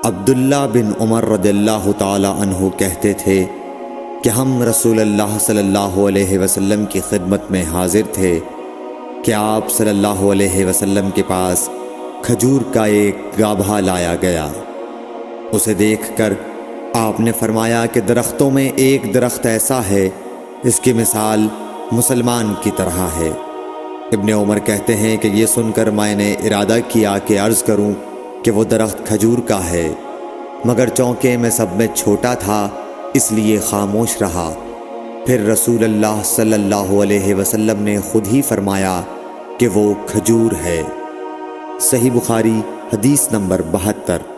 عبداللہ بن عمر رضی اللہ تعالی عنہ کہتے تھے کہ ہم رسول اللہ صلی اللہ علیہ وسلم کی خدمت میں حاضر تھے کہ آپ صلی اللہ علیہ وسلم کے پاس کھجور کا ایک گابھا لایا گیا۔ اسے دیکھ کر آپ نے فرمایا کہ درختوں میں ایک درخت ایسا ہے اس کی مثال مسلمان کی طرح ہے۔ ابن عمر کہتے ہیں کہ یہ سن کر میں نے ارادہ کیا کہ عرض کروں کہ وہ درخت کھجور کا ہے، مگر چونکہ میں سب میں چھوٹا تھا اس لیے خاموش رہا۔ پھر رسول اللہ صلی اللہ علیہ وسلم نے خود ہی فرمایا کہ وہ کھجور ہے۔ صحیح بخاری حدیث نمبر 72۔